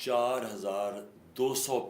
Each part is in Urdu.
4,200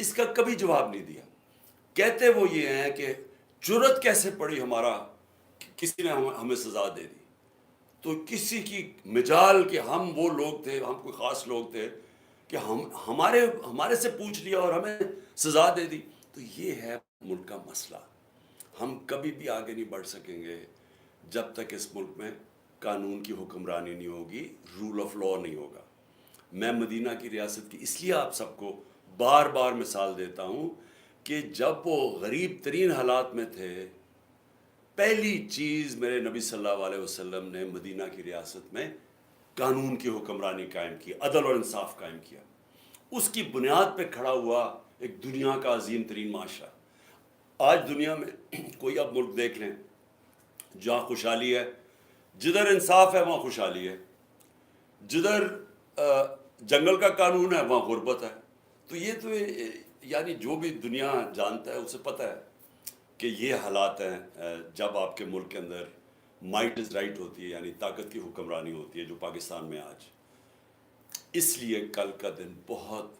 اس کا کبھی جواب نہیں دیا. کہتے وہ یہ ہیں کہ جرت کیسے پڑی ہمارا کسی نے ہمیں سزا دے دی. تو کسی کی مجال کہ ہم وہ لوگ تھے, ہم کوئی خاص لوگ تھے کہ ہمارے سے پوچھ لیا اور ہمیں سزا دے دی. تو یہ ہے ملک کا مسئلہ. ہم کبھی بھی آگے نہیں بڑھ سکیں گے جب تک اس ملک میں قانون کی حکمرانی نہیں ہوگی, رول آف لا نہیں ہوگا. میں مدینہ کی ریاست کی اس لیے آپ سب کو بار بار مثال دیتا ہوں کہ جب وہ غریب ترین حالات میں تھے, پہلی چیز میرے نبی صلی اللہ علیہ وسلم نے مدینہ کی ریاست میں قانون کی حکمرانی قائم کی, عدل اور انصاف قائم کیا. اس کی بنیاد پہ کھڑا ہوا ایک دنیا کا عظیم ترین معاشرہ. آج دنیا میں کوئی اب ملک دیکھ لیں جہاں خوشحالی ہے, جدھر انصاف ہے وہاں خوشحالی ہے, جدھر جنگل کا قانون ہے وہاں غربت ہے. تو یہ تو یعنی جو بھی دنیا جانتا ہے اسے پتہ ہے کہ یہ حالات ہیں جب آپ کے ملک کے اندر مائٹ از رائٹ ہوتی ہے, یعنی طاقت کی حکمرانی ہوتی ہے, جو پاکستان میں آج. اس لیے کل کا دن بہت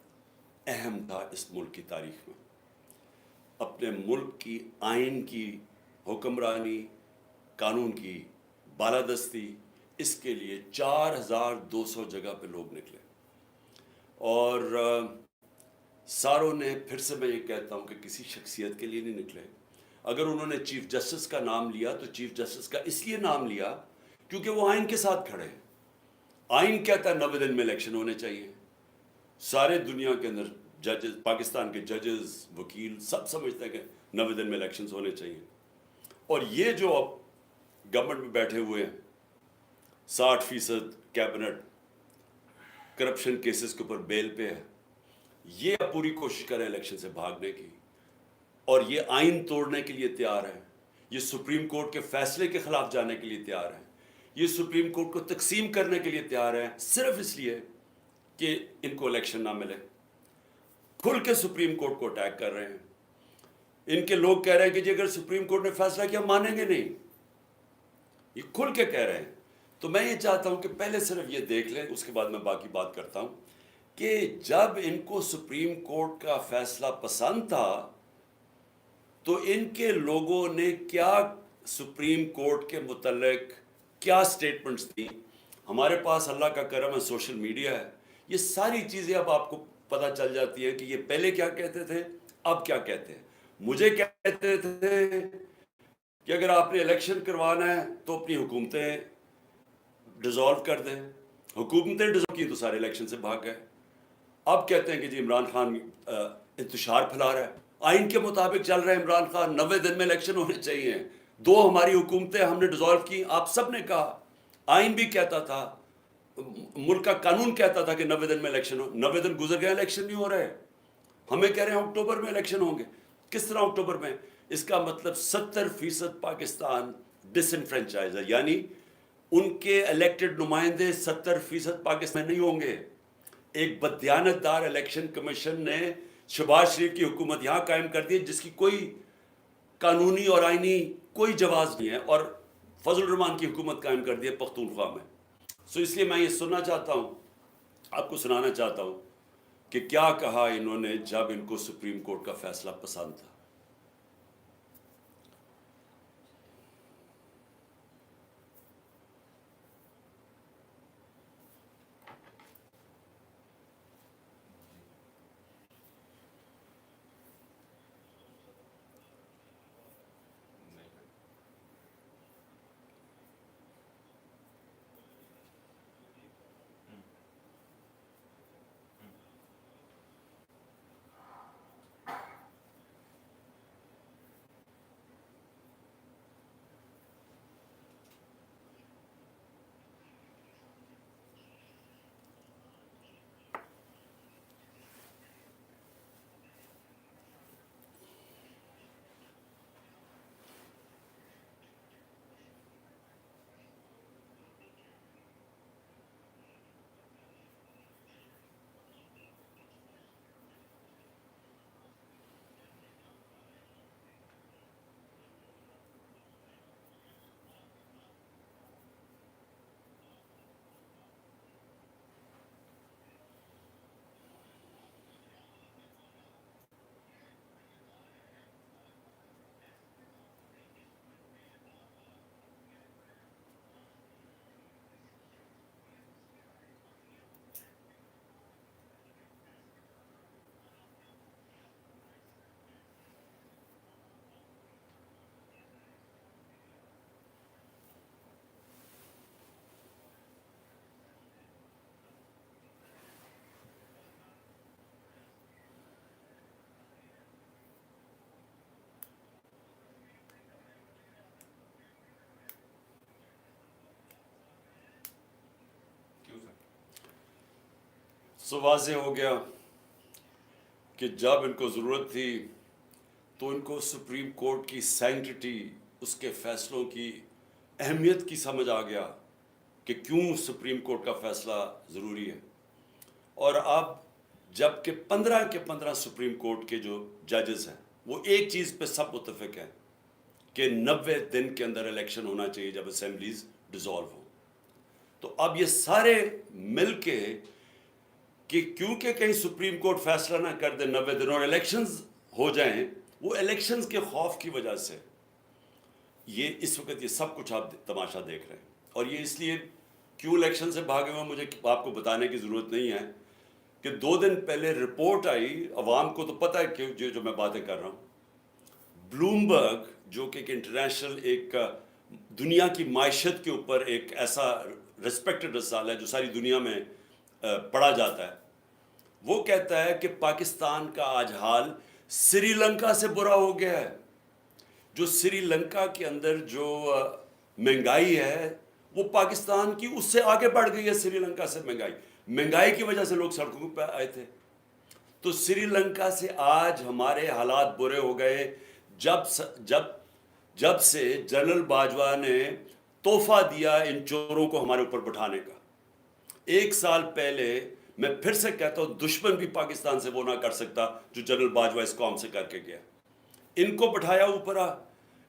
اہم تھا اس ملک کی تاریخ میں. اپنے ملک کی آئین کی حکمرانی, قانون کی بالادستی, اس کے لیے 4200 جگہ پہ لوگ نکلے. اور ساروں نے, پھر سے میں یہ کہتا ہوں کہ کسی شخصیت کے لیے نہیں نکلے. اگر انہوں نے چیف جسٹس کا نام لیا تو چیف جسٹس کا اس لیے نام لیا کیونکہ وہ آئین کے ساتھ کھڑے ہیں. آئین کہتا ہے 90 دن میں الیکشن ہونے چاہیے. سارے دنیا کے اندر ججز, پاکستان کے ججز, وکیل سب سمجھتے ہیں کہ 90 دن میں الیکشنز ہونے چاہیے. اور یہ جو اب گورنمنٹ میں بیٹھے ہوئے ہیں 60% کیبنٹ کرپشن کیسز کے اوپر بیل پہ ہے, یہ اب پوری کوشش کریں الیکشن سے بھاگنے کی, اور یہ آئین توڑنے کے لیے تیار ہیں, یہ سپریم کورٹ کے فیصلے کے خلاف جانے کے لیے تیار ہیں, یہ سپریم کورٹ کو تقسیم کرنے کے لیے تیار ہیں, صرف اس لیے کہ ان کو الیکشن نہ ملے. کھل کے سپریم کورٹ کو اٹیک کر رہے ہیں. ان کے لوگ کہہ رہے ہیں کہ جی اگر سپریم کورٹ نے فیصلہ کیا مانیں گے نہیں, یہ کھل کے کہہ رہے ہیں. تو میں یہ چاہتا ہوں کہ پہلے صرف یہ دیکھ لیں, اس کے بعد میں باقی بات کرتا ہوں کہ جب ان کو سپریم کورٹ کا فیصلہ پسند تھا تو ان کے لوگوں نے کیا سپریم کورٹ کے متعلق کیا سٹیٹمنٹس دی. ہمارے پاس اللہ کا کرم ہے, سوشل میڈیا ہے, یہ ساری چیزیں اب آپ کو پتہ چل جاتی ہے کہ یہ پہلے کیا کہتے تھے, اب کیا کہتے ہیں. مجھے کہتے تھے کہ اگر آپ نے الیکشن کروانا ہے تو اپنی حکومتیں ڈیزالو کر دیں. حکومتیں ڈیزالو کی تو سارے الیکشن سے بھاگ گئے. اب کہتے ہیں کہ جی عمران خان انتشار پھیلا رہا ہے, آئین کے مطابق چل رہے ہیں عمران خان, 90 دن میں الیکشن ہونے چاہیے. 2 ہماری حکومتیں ہم نے ڈیزالو کی, آپ سب نے کہا, آئین بھی کہتا تھا, ملک کا قانون کہتا تھا کہ 90 دن میں الیکشن ہو. 90 دن گزر گئے, الیکشن نہیں ہو رہے. ہمیں کہہ رہے ہیں اکتوبر میں الیکشن ہوں گے. کس طرح اکتوبر میں؟ اس کا مطلب 70% پاکستان ڈس انفرینچائز ہے, یعنی ان کے الیکٹڈ نمائندے 70% پاکستان نہیں ہوں گے. ایک بددیانت دار الیکشن کمیشن نے شہباز شریف کی حکومت یہاں قائم کر دی جس کی کوئی قانونی اور آئینی کوئی جواز نہیں ہے, اور فضل الرحمان کی حکومت قائم کر دی ہے پختونخوا میں. سو اس لیے میں یہ سننا چاہتا ہوں, آپ کو سنانا چاہتا ہوں کہ کیا کہا انہوں نے جب ان کو سپریم کورٹ کا فیصلہ پسند تھا. سو واضح ہو گیا کہ جب ان کو ضرورت تھی تو ان کو سپریم کورٹ کی سینکٹی، اس کے فیصلوں کی اہمیت کی سمجھ آ گیا کہ کیوں سپریم کورٹ کا فیصلہ ضروری ہے۔ اور اب جب کہ 15 کے 15 سپریم کورٹ کے جو ججز ہیں وہ ایک چیز پہ سب متفق ہیں کہ 90 دن کے اندر الیکشن ہونا چاہیے جب اسمبلیز ڈیزالو ہوں، تو اب یہ سارے مل کے کہ کیونکہ کہیں سپریم کورٹ فیصلہ نہ کر دے 90 دن اور الیکشنز ہو جائیں، وہ الیکشنز کے خوف کی وجہ سے یہ اس وقت یہ سب کچھ آپ تماشا دیکھ رہے ہیں۔ اور یہ اس لیے کیوں الیکشن سے بھاگے ہوئے مجھے آپ کو بتانے کی ضرورت نہیں ہے کہ 2 دن پہلے رپورٹ آئی، عوام کو تو پتہ ہے کہ جو میں باتیں کر رہا ہوں، بلومبرگ جو کہ ایک انٹرنیشنل ایک دنیا کی معیشت کے اوپر ایک ایسا ریسپیکٹڈ رسالہ ہے جو ساری دنیا میں پڑھا جاتا ہے، وہ کہتا ہے کہ پاکستان کا آج حال سری لنکا سے برا ہو گیا ہے۔ جو سری لنکا کے اندر جو مہنگائی ہے وہ پاکستان کی اس سے آگے بڑھ گئی ہے۔ سری لنکا سے مہنگائی کی وجہ سے لوگ سڑکوں پہ آئے تھے، تو سری لنکا سے آج ہمارے حالات برے ہو گئے جب سے جنرل باجوہ نے تحفہ دیا ان چوروں کو ہمارے اوپر بٹھانے کا۔ 1 سال پہلے، میں پھر سے کہتا ہوں، دشمن بھی پاکستان سے وہ نہ کر سکتا جو جنرل باجوہ اس قوم سے کر کے گیا۔ ان کو بٹھایا اوپر،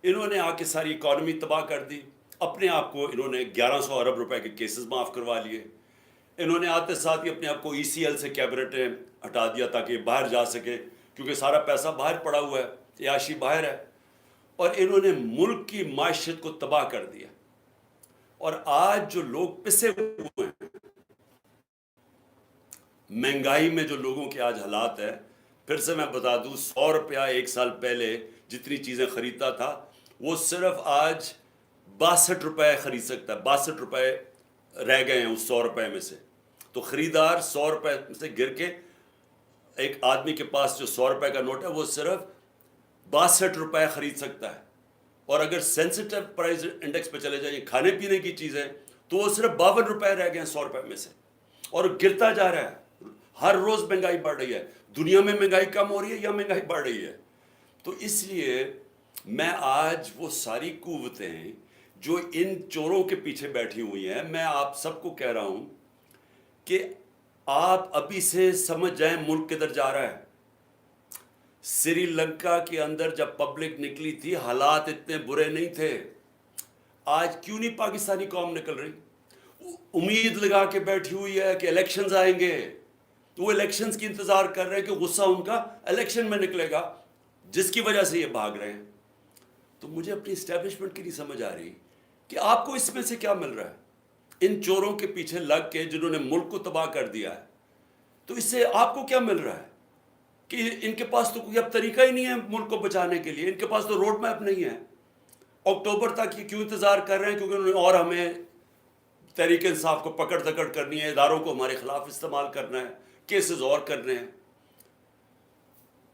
انہوں نے آ کے ساری اکانومی تباہ کر دی، اپنے آپ کو انہوں نے 1100 ارب روپے کے کیسز معاف کروا لیے، انہوں نے آتے ساتھ ہی اپنے آپ کو ای سی ایل سے کیبنٹیں ہٹا دیا تاکہ یہ باہر جا سکے، کیونکہ سارا پیسہ باہر پڑا ہوا ہے، عیاشی باہر ہے، اور انہوں نے ملک کی معیشت کو تباہ کر دیا۔ اور آج جو لوگ پسے ہوئے ہیں مہنگائی میں، جو لوگوں کے آج حالات ہے، پھر سے میں بتا دوں، 100 روپیہ 1 سال پہلے جتنی چیزیں خریدتا تھا وہ صرف آج 62 روپے خرید سکتا ہے۔ 62 روپے رہ گئے ہیں اس 100 روپے میں سے، تو خریدار 100 روپے سے گر کے، ایک آدمی کے پاس جو 100 روپے کا نوٹ ہے وہ صرف 62 روپے خرید سکتا ہے۔ اور اگر سینسٹیو پرائز انڈیکس پہ چلے جائیں کھانے پینے کی چیزیں، تو وہ صرف 52 روپے رہ گئے ہیں 100 روپے میں سے، اور گرتا جا رہا ہے۔ ہر روز مہنگائی بڑھ رہی ہے۔ دنیا میں مہنگائی کم ہو رہی ہے یا مہنگائی بڑھ رہی ہے؟ تو اس لیے میں آج وہ ساری قوتیں جو ان چوروں کے پیچھے بیٹھی ہوئی ہیں، میں آپ سب کو کہہ رہا ہوں کہ آپ ابھی سے سمجھ جائیں ملک کدھر جا رہا ہے۔ سری لنکا کے اندر جب پبلک نکلی تھی حالات اتنے برے نہیں تھے۔ آج کیوں نہیں پاکستانی قوم نکل رہی؟ امید لگا کے بیٹھی ہوئی ہے کہ الیکشنز آئیں گے، تو وہ الیکشنز کی انتظار کر رہے ہیں کہ غصہ ان کا الیکشن میں نکلے گا، جس کی وجہ سے یہ بھاگ رہے ہیں۔ تو مجھے اپنی اسٹیبلشمنٹ کی نہیں سمجھ آ رہی کہ آپ کو اس میں سے کیا مل رہا ہے، ان چوروں کے پیچھے لگ کے جنہوں نے ملک کو تباہ کر دیا ہے، تو اس سے آپ کو کیا مل رہا ہے کہ ان کے پاس تو کوئی اب طریقہ ہی نہیں ہے ملک کو بچانے کے لیے، ان کے پاس تو روڈ میپ نہیں ہے۔ اکتوبر تک یہ کیوں انتظار کر رہے ہیں؟ کیونکہ انہوں نے اور ہمیں تحریک انصاف کو پکڑ دکڑ کرنی ہے، اداروں کو ہمارے خلاف استعمال کرنا ہے، کیسز اور کرنے ہیں۔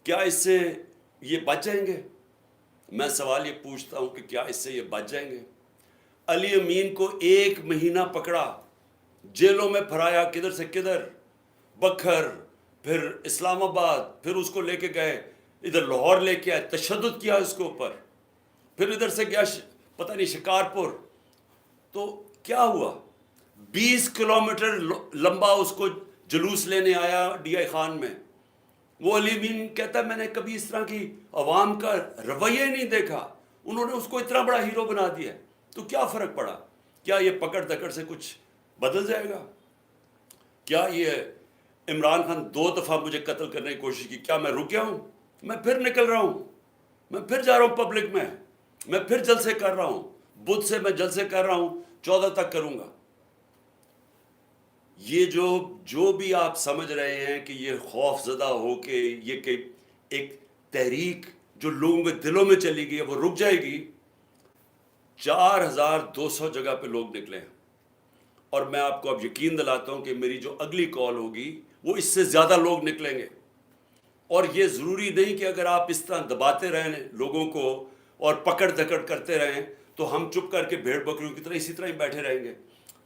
کیا اس سے یہ بچ جائیں گے؟ میں سوال یہ پوچھتا ہوں کہ کیا اس سے یہ بچ جائیں گے؟ علی امین کو 1 مہینہ پکڑا، جیلوں میں پھرایا، کدھر سے کدھر، بکھر، پھر اسلام آباد، پھر اس کو لے کے گئے ادھر لاہور، لے کے آئے، تشدد کیا اس کے اوپر، پھر ادھر سے گیا پتہ نہیں شکارپور، تو کیا ہوا؟ 20 کلومیٹر لمبا اس کو جلوس لینے آیا ڈی آئی خان میں۔ وہ علی امین کہتا ہے میں نے کبھی اس طرح کی عوام کا رویہ نہیں دیکھا، انہوں نے اس کو اتنا بڑا ہیرو بنا دیا۔ تو کیا فرق پڑا؟ کیا یہ پکڑ دکڑ سے کچھ بدل جائے گا؟ کیا یہ عمران خان 2 دفعہ مجھے قتل کرنے کی کوشش کی، کیا میں رک گیا ہوں؟ میں پھر نکل رہا ہوں، میں پھر جا رہا ہوں پبلک میں پھر جلسے کر رہا ہوں، بدھ سے میں جلسے کر رہا ہوں، 14 تک کروں گا۔ یہ جو بھی آپ سمجھ رہے ہیں کہ یہ خوف زدہ ہو کے یہ کہ ایک تحریک جو لوگوں کے دلوں میں چلی گئی ہے وہ رک جائے گی، 4200 جگہ پہ لوگ نکلے ہیں، اور میں آپ کو اب یقین دلاتا ہوں کہ میری جو اگلی کال ہوگی وہ اس سے زیادہ لوگ نکلیں گے۔ اور یہ ضروری نہیں کہ اگر آپ اس طرح دباتے رہیں لوگوں کو اور پکڑ دکڑ کرتے رہیں تو ہم چپ کر کے بھیڑ بکریوں کی طرح اسی طرح ہی بیٹھے رہیں گے۔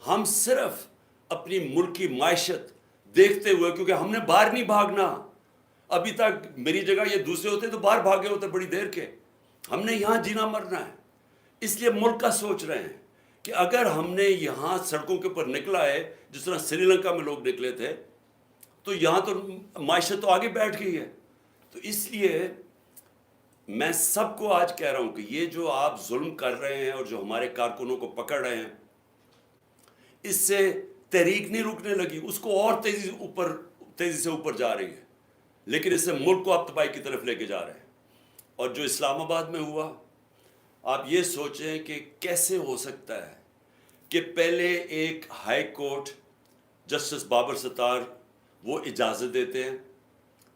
ہم صرف اپنی ملک کی معیشت دیکھتے ہوئے, کیونکہ ہم نے باہر نہیں بھاگنا. ابھی تک میری جگہ یہ دوسرے ہوتے تو باہر بھاگے ہوتے بڑی دیر کے. ہم نے یہاں جینا مرنا ہے. اس لیے ملک کا سوچ رہے ہیں کہ اگر ہم نے یہاں سڑکوں کے اوپر نکلا ہے جس طرح سری لنکا میں لوگ نکلے تھے, تو یہاں تو معیشت تو آگے بیٹھ گئی ہے. تو اس لیے میں سب کو آج کہہ رہا ہوں کہ یہ جو آپ ظلم کر رہے ہیں اور جو ہمارے کارکنوں کو پکڑ رہے ہیں, اس سے تحریک نہیں رکنے لگی, اس کو اور تیزی سے اوپر جا رہی ہے. لیکن اس سے ملک کو آپ تباہی کی طرف لے کے جا رہے ہیں. اور جو اسلام آباد میں ہوا, آپ یہ سوچیں کہ کیسے ہو سکتا ہے کہ پہلے ایک ہائی کورٹ جسٹس بابر ستار وہ اجازت دیتے ہیں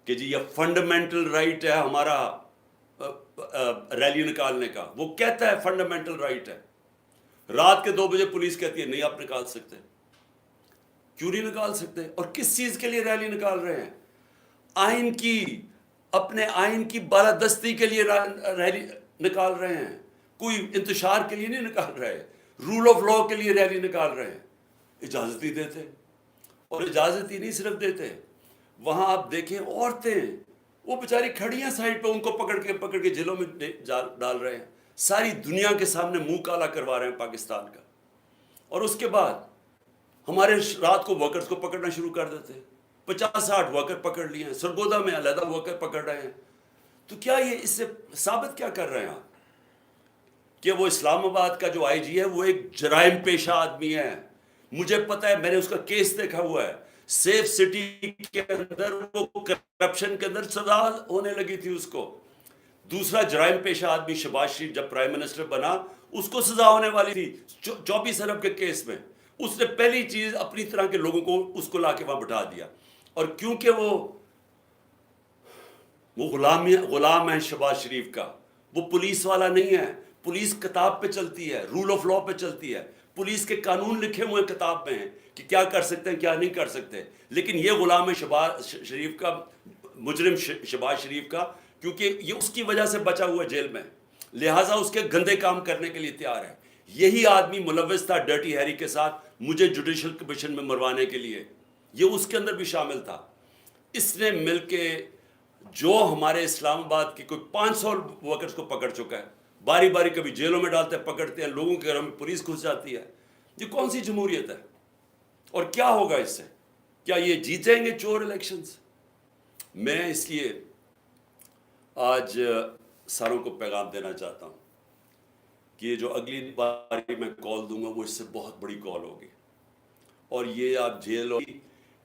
کہ جی یہ فنڈامنٹل رائٹ ہے ہمارا ریلی نکالنے کا. وہ کہتا ہے فنڈامنٹل رائٹ ہے. رات کے 2 بجے پولیس کہتی ہے نہیں آپ نکال سکتے. کیوں نہیں نکال سکتے؟ اور کس چیز کے لیے ریلی نکال رہے ہیں؟ آئین کی, اپنے آئین کی بالادستی کے لیے ریلی نکال رہے ہیں. کوئی انتشار کے لیے نہیں نکال رہے, رول آف لاء کے لیے ریلی نکال رہے ہیں. اجازت ہی دیتے. اور اجازت ہی نہیں صرف دیتے, وہاں آپ دیکھیں عورتیں وہ بیچاری کھڑی ہیں سائڈ پہ, ان کو پکڑ کے جیلوں میں ڈال رہے ہیں. ساری دنیا کے سامنے منہ کالا کروا رہے ہیں پاکستان کا. اور اس کے بعد ہمارے رات کو ورکرز کو پکڑنا شروع کر دیتے ہیں. 50-60 ورکر پکڑ لیے ہیں, سرگودا میں علیحدہ ورکر پکڑ رہے ہیں. تو کیا یہ اس سے ثابت کیا کر رہے ہیں آپ کہ وہ اسلام آباد کا جو آئی جی ہے وہ ایک جرائم پیشہ آدمی ہے؟ مجھے پتا ہے, میں نے اس کا کیس دیکھا ہوا ہے. سیف سٹی کے اندر وہ کرپشن کے اندر سزا ہونے لگی تھی اس کو. دوسرا جرائم پیشہ آدمی شہباز شریف جب پرائم منسٹر بنا, اس کو سزا ہونے والی تھی 24 ارب کے کیس میں. اس نے پہلی چیز اپنی طرح کے لوگوں کو اس کو لا کے وہاں بٹھا دیا. اور کیونکہ وہ غلام ہے شہباز شریف کا, وہ پولیس والا نہیں ہے. پولیس کتاب پہ چلتی ہے, رول آف لاء پہ چلتی ہے. پولیس کے قانون لکھے ہوئے کتاب میں ہیں کہ کیا کر سکتے ہیں کیا نہیں کر سکتے. لیکن یہ غلام ہے شہباز شریف کا, مجرم شہباز شریف کا, کیونکہ یہ اس کی وجہ سے بچا ہوا جیل میں, لہٰذا اس کے گندے کام کرنے کے لیے تیار ہے. یہی آدمی ملوث تھا ڈرٹی ہیری کے ساتھ مجھے جوڈیشل کمیشن میں مروانے کے لیے. یہ اس کے اندر بھی شامل تھا. اس نے مل کے جو ہمارے اسلام آباد کی کوئی 500 ورکرز کو پکڑ چکا ہے, باری باری کبھی جیلوں میں ڈالتے ہیں, پکڑتے ہیں, لوگوں کے گھروں میں پولیس گھس جاتی ہے. یہ کون سی جمہوریت ہے؟ اور کیا ہوگا اس سے؟ کیا یہ جیتیں گے چور الیکشنز؟ میں اس لیے آج ساروں کو پیغام دینا چاہتا ہوں کہ یہ جو اگلی باری میں کال دوں گا وہ اس سے بہت بڑی کال ہوگی. اور یہ آپ جیل ہوگی.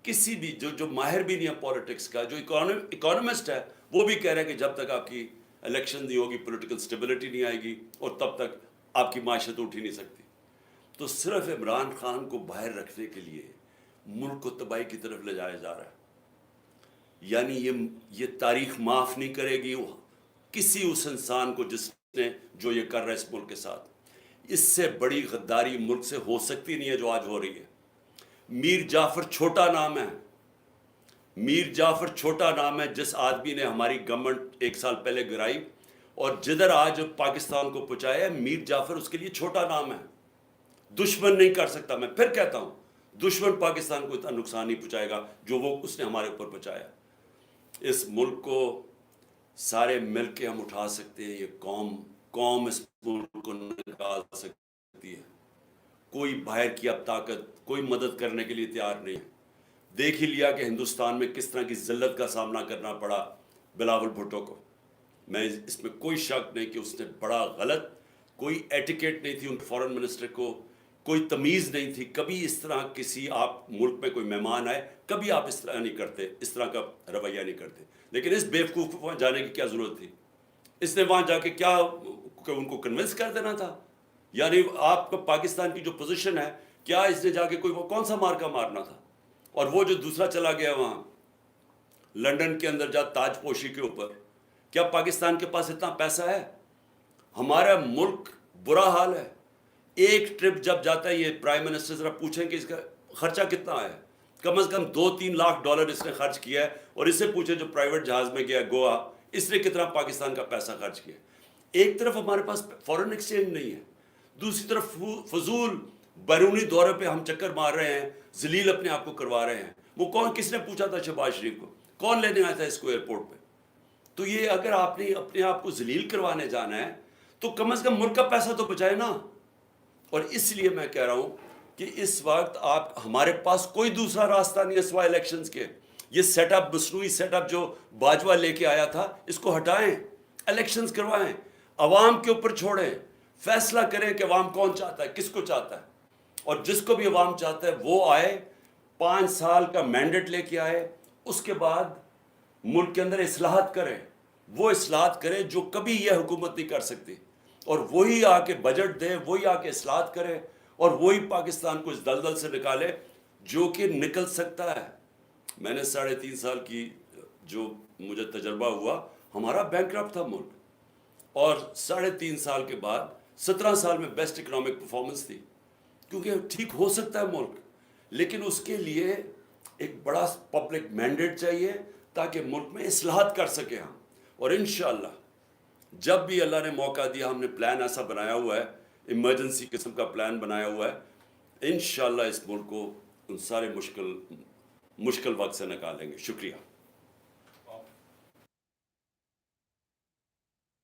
کسی بھی جو ماہر بھی نہیں ہے پولیٹکس کا, جو اکانومسٹ ہے, وہ بھی کہہ رہے ہیں کہ جب تک آپ کی الیکشن نہیں ہوگی پولیٹیکل سٹیبلٹی نہیں آئے گی اور تب تک آپ کی معیشت اٹھ ہی نہیں سکتی. تو صرف عمران خان کو باہر رکھنے کے لیے ملک کو تباہی کی طرف لے جایا جا رہا ہے. یعنی یہ تاریخ معاف نہیں کرے گی کسی اس انسان کو جس نے جو یہ کر رہا ہے اس ملک کے ساتھ. اس سے بڑی غداری ملک سے ہو سکتی نہیں ہے جو آج ہو رہی ہے. میر جعفر چھوٹا نام ہے, میر جعفر چھوٹا نام ہے جس آدمی نے ہماری گورنمنٹ 1 سال پہلے گرائی اور جدھر آج پاکستان کو پہنچایا ہے, میر جعفر اس کے لیے چھوٹا نام ہے. دشمن نہیں کر سکتا. میں پھر کہتا ہوں, دشمن پاکستان کو اتنا نقصان نہیں پہنچائے گا جو وہ اس نے ہمارے اوپر پہنچایا. اس ملک کو سارے مل کے ہم اٹھا سکتے ہیں. یہ قوم اس ملک کو نکال سکتی ہے. کوئی باہر کی اب طاقت کوئی مدد کرنے کے لیے تیار نہیں ہے. دیکھ ہی لیا کہ ہندوستان میں کس طرح کی ذلت کا سامنا کرنا پڑا بلاول بھٹو کو. میں اس میں کوئی شک نہیں کہ اس نے بڑا غلط, کوئی ایٹیکیٹ نہیں تھی ان فارن منسٹر کو, کوئی تمیز نہیں تھی. کبھی اس طرح کسی آپ ملک میں کوئی مہمان آئے کبھی آپ اس طرح نہیں کرتے, اس طرح کا رویہ نہیں کرتے. لیکن اس بیوقوف کو وہاں جانے کی کیا ضرورت تھی؟ اس نے وہاں جا کے کیا ان کو کنونس کر دینا تھا؟ یعنی آپ کا پاکستان کی جو پوزیشن ہے, کیا اس نے جا کے کوئی کون سا مارکا مارنا تھا؟ اور وہ جو دوسرا چلا گیا وہاں لنڈن کے اندر جا تاج پوشی کے اوپر, کیا پاکستان کے پاس اتنا پیسہ ہے؟ ہمارا ملک برا حال ہے. ایک ٹرپ جب جاتا ہے, یہ پرائم منسٹر ذرا پوچھیں کہ اس کا خرچہ کتنا آیا, کم از کم $2-3 لاکھ اس نے خرچ کیا ہے. اور اس سے پوچھیں جو پرائیویٹ جہاز میں گیا گوا, اس نے کتنا پاکستان کا پیسہ خرچ کیا. ایک طرف ہمارے پاس فورن ایکسچینج نہیں ہے, دوسری طرف فضول بیرونی دورے پہ ہم چکر مار رہے ہیں, ذلیل اپنے آپ کو کروا رہے ہیں. وہ کون, کس نے پوچھا تھا شہباز شریف کو, کون لینے آیا تھا اس کو ایئرپورٹ پہ؟ تو یہ اگر آپ نے اپنے آپ کو ذلیل کروانے جانا ہے تو کم از کم ملک کا پیسہ تو بچائے نا. اور اس لیے میں کہہ رہا ہوں کہ اس وقت ہمارے پاس کوئی دوسرا راستہ نہیں ہے سوائے الیکشنز کے. یہ سیٹ اپ, مصنوعی سیٹ اپ جو باجوہ لے کے آیا تھا, اس کو ہٹائیں, الیکشنز کروائیں, عوام کے اوپر چھوڑیں, فیصلہ کریں کہ عوام کون چاہتا ہے, کس کو چاہتا ہے, اور جس کو بھی عوام چاہتا ہے وہ آئے, 5 سال کا مینڈیٹ لے کے آئے, اس کے بعد ملک کے اندر اصلاحات کریں, وہ اصلاحات کریں جو کبھی یہ حکومت نہیں کر سکتی, اور وہی آ کے بجٹ دے, وہی آ کے اصلاحات کرے, اور وہی پاکستان کو اس دلدل سے نکالے جو کہ نکل سکتا ہے. میں نے 3.5 سال کی جو مجھے تجربہ ہوا, ہمارا بینکرپٹ تھا ملک, اور 3.5 سال کے بعد 17 سال میں بیسٹ اکنامک پرفارمنس تھی, کیونکہ ٹھیک ہو سکتا ہے ملک, لیکن اس کے لیے ایک بڑا پبلک مینڈیٹ چاہیے تاکہ ملک میں اصلاحات کر سکیں ہم. اور انشاءاللہ جب بھی اللہ نے موقع دیا, ہم نے پلان ایسا بنایا ہوا ہے, ایمرجنسی قسم کا پلان بنایا ہوا ہے, انشاءاللہ اس ملک کو ان سارے مشکل وقت سے نکالیں گے. شکریہ.